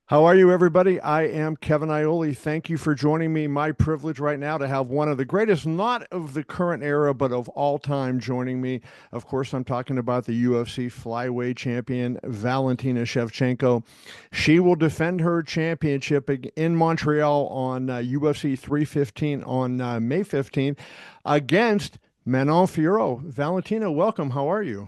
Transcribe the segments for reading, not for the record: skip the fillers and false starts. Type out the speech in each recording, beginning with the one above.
How are you, everybody? I am Kevin Iole. Thank you for joining me. My privilege right now to have one of the greatest, not of the current era, but of all time, joining me. Of course, I'm talking about the UFC flyweight champion, Valentina Shevchenko. She will defend her championship in Montreal on UFC 315 on May 15th against Manon Fiorot. Valentina, welcome. How are you?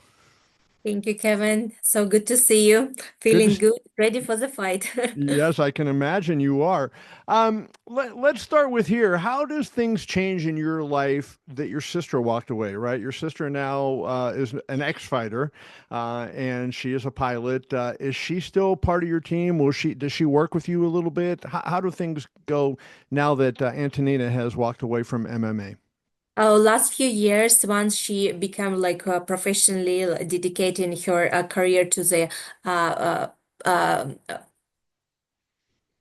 Thank you, Kevin. So good to see you. Good Feeling to good, ready for the fight. Yes, I can imagine you are. Let's start with here. How does things change in your life that your sister walked away, right? Your sister now is an ex-fighter, and she is a pilot. Is she still part of your team? Does she work with you a little bit? How do things go now that Antonina has walked away from MMA? Oh, last few years, once she became like professionally dedicating her career to the uh, uh, uh,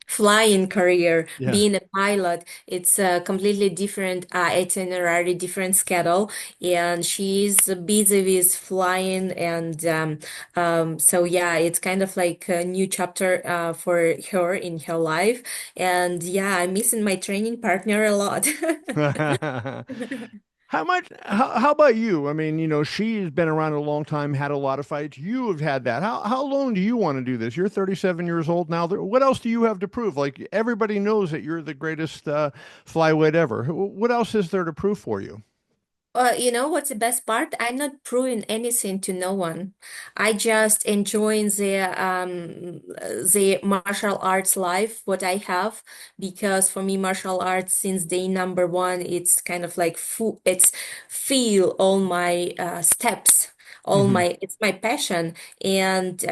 flying career, Yeah. being a pilot, it's a completely different itinerary, different schedule, and she's busy with flying, and so yeah, it's kind of like a new chapter for her in her life, and yeah, I'm missing my training partner a lot. How about you? I mean, she's been around a long time, had a lot of fights. You have had that. How long do you want to do this? You're 37 years old now. What else do you have to prove? Like everybody knows that you're the greatest flyweight ever. What else is there to prove for you? You know what's the best part? I'm not proving anything to no one. I just enjoying the martial arts life, what I have, because for me, martial arts since day number one, it's kind of like it's feel all my steps, all Hmm. my it's my passion. And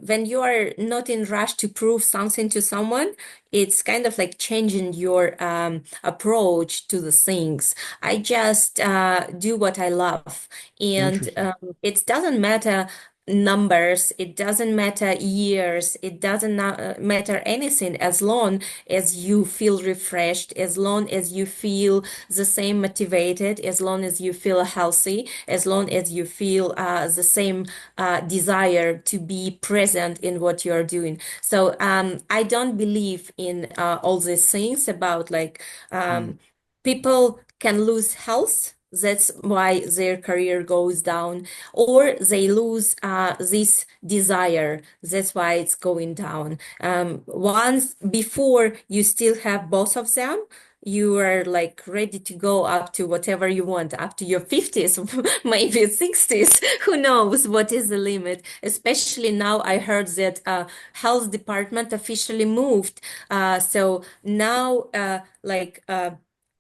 when you are not in rush to prove something to someone, it's kind of like changing your approach to the things. I just do what I love. And Interesting. it doesn't matter numbers, it doesn't matter years, it doesn't matter anything as long as you feel refreshed, as long as you feel the same motivated, as long as you feel healthy, as long as you feel the same desire to be present in what you're doing. So I don't believe in all these things about like Mm. people can lose health. That's why their career goes down, or they lose this desire. That's why it's going down. Once before you still have both of them, you are like ready to go up to whatever you want, up to your 50s, maybe 60s. Who knows what is the limit? Especially now, I heard that health department officially moved. So now,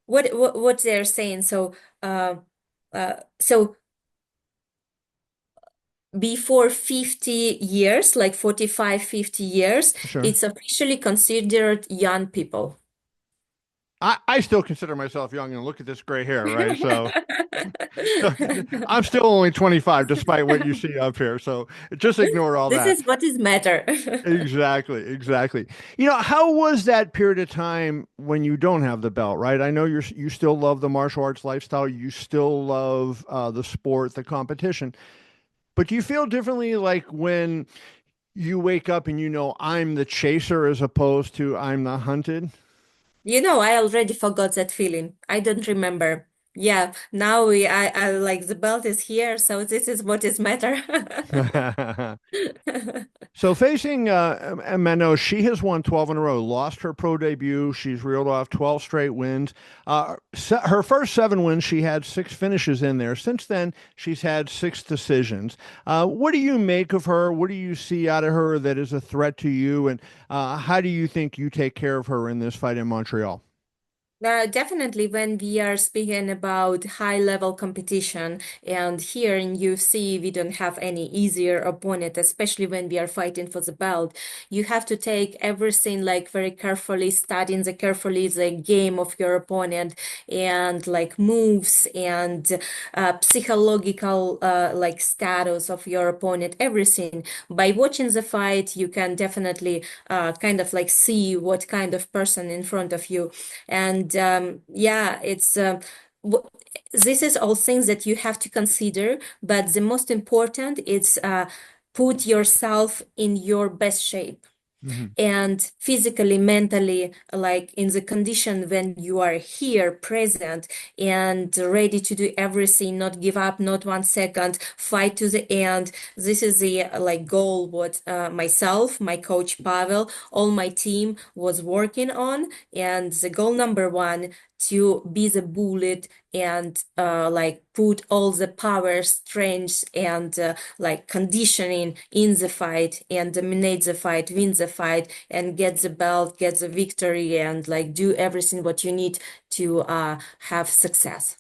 what they're saying. Uh, so before 50 years, like 45, 50 years, Sure. it's officially considered young people. I still consider myself young and look at this gray hair, right? So I'm still only 25, despite what you see up here. So just ignore all This that. is what is matter. Exactly, exactly. How was that period of time when you don't have the belt, right? I know you still love the martial arts lifestyle, you still love the sport, the competition, but do you feel differently like when you wake up and I'm the chaser as opposed to I'm the hunted? You know, I already forgot that feeling. I don't remember. Yeah, now I like the belt is here, so this is what is matter. So facing Manon, she has won 12 in a row, lost her pro debut. She's reeled off 12 straight wins. Her first seven wins, she had six finishes in there. Since then, she's had six decisions. What do you make of her? What do you see out of her that is a threat to you? And how do you think you take care of her in this fight in Montreal? Definitely, when we are speaking about high-level competition, and here in UFC, we don't have any easier opponent, especially when we are fighting for the belt. You have to take everything like very carefully, studying the game of your opponent, and like moves and psychological like status of your opponent, everything. By watching the fight, you can definitely kind of like see what kind of person in front of you. And And yeah, w- this is all things that you have to consider, but the most important is put yourself in your best shape Mhm. and physically, mentally, like in the condition when you are here, present, and ready to do everything, not give up, not 1 second, fight to the end. This is the like goal what myself, my coach Pavel, all my team was working on. And the goal number one, to be the bullet and like put all the power, strength, and like conditioning in the fight and dominate the fight, win the fight, and get the belt, get the victory, and like do everything what you need to have success.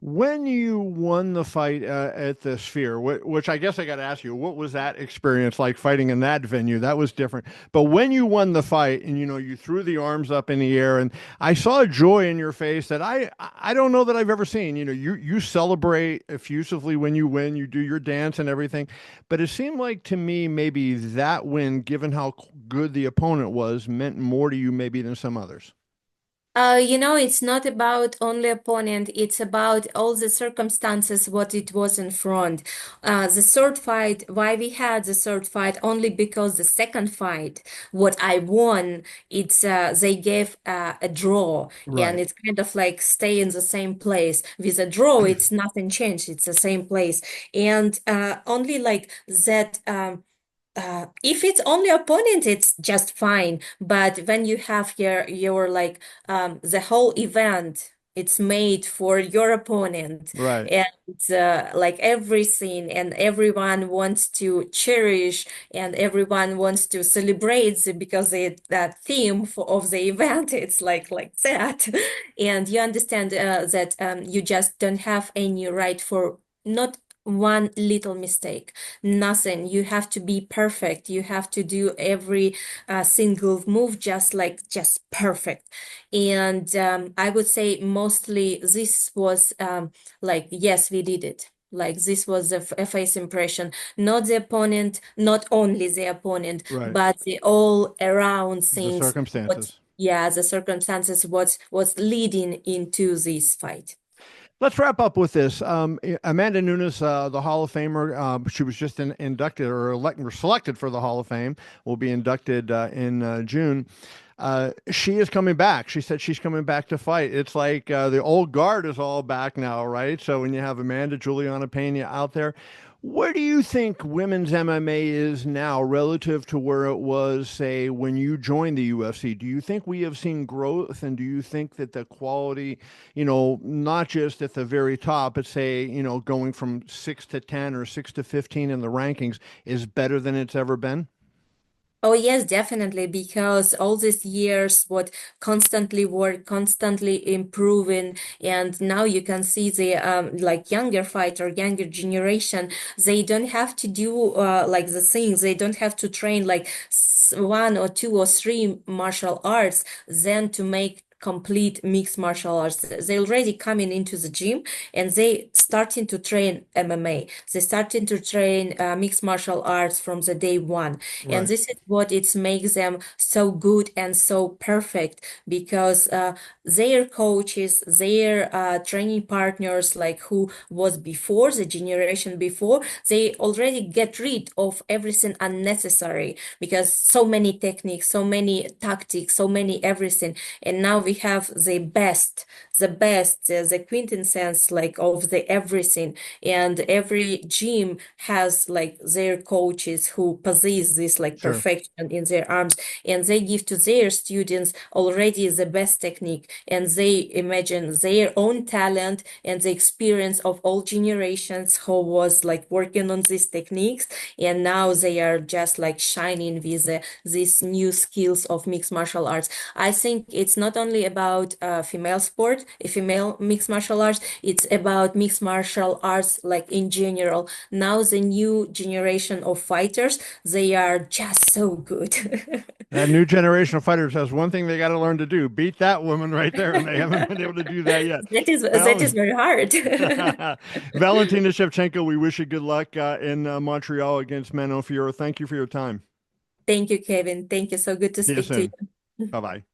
When you won the fight at the Sphere, which I guess I got to ask you, what was that experience like fighting in that venue? That was different. But when you won the fight and you threw the arms up in the air and I saw a joy in your face that I don't know that I've ever seen. You celebrate effusively when you win, you do your dance and everything. But it seemed like to me maybe that win, given how good the opponent was, meant more to you maybe than some others. It's not about only opponent, it's about all the circumstances, what it was in front. The third fight, why we had the third fight, only because the second fight, what I won, it's they gave a draw, and Right. it's kind of like stay in the same place. With a draw, it's nothing changed, it's the same place. And only like that. If it's only opponent, it's just fine. But when you have your like the whole event, it's made for your opponent, Right. and like everything, and everyone wants to cherish, and everyone wants to celebrate because that theme of the event, it's like that, and you understand that you just don't have any right for not one little mistake. Nothing. You have to be perfect. You have to do every single move just perfect. And I would say mostly this was like, yes, we did it. Like this was a face impression, not the opponent, not only the opponent, Right. but the all around The things. What, circumstances. yeah, the circumstances, what's leading into this fight. Let's wrap up with this. Amanda Nunes, the Hall of Famer, she was just inducted or selected for the Hall of Fame, will be inducted in June. She is coming back. She said she's coming back to fight. It's like the old guard is all back now, right? So when you have Amanda, Juliana Pena out there, where do you think women's MMA is now relative to where it was, say, when you joined the UFC? Do you think we have seen growth, and do you think that the quality, not just at the very top, but say, going from 6 to 10 or 6 to 15 in the rankings is better than it's ever been? Oh yes, definitely, because all these years what constantly work, constantly improving, and now you can see the like younger fighter, younger generation, they don't have to do like the things, they don't have to train like one or two or three martial arts, then to make complete mixed martial arts. They already coming into the gym and they starting to train MMA. They starting to train mixed martial arts from the day one, and Right. this is what it makes them so good and so perfect because their coaches, their training partners, like who was before, the generation before, they already get rid of everything unnecessary because so many techniques, so many tactics, so many everything. And now we have the best, the quintessence like of the everything. And every gym has like their coaches who possess this like Sure. perfection in their arms, and they give to their students already the best technique, and they imagine their own talent and the experience of all generations who was like working on these techniques, and now they are just like shining with these new skills of mixed martial arts. I think it's not only about female sport, female mixed martial arts, it's about mixed martial arts like in general. Now the new generation of fighters, they are just so good. That new generation of fighters has one thing they got to learn to do: beat that woman right there, and they haven't been able to do that yet. That Well, is very hard. Valentina Shevchenko, we wish you good luck in Montreal against Manon Fiorot. Thank you for your time. Thank you, Kevin. Thank you. So good to See you speak to soon. you. Bye bye.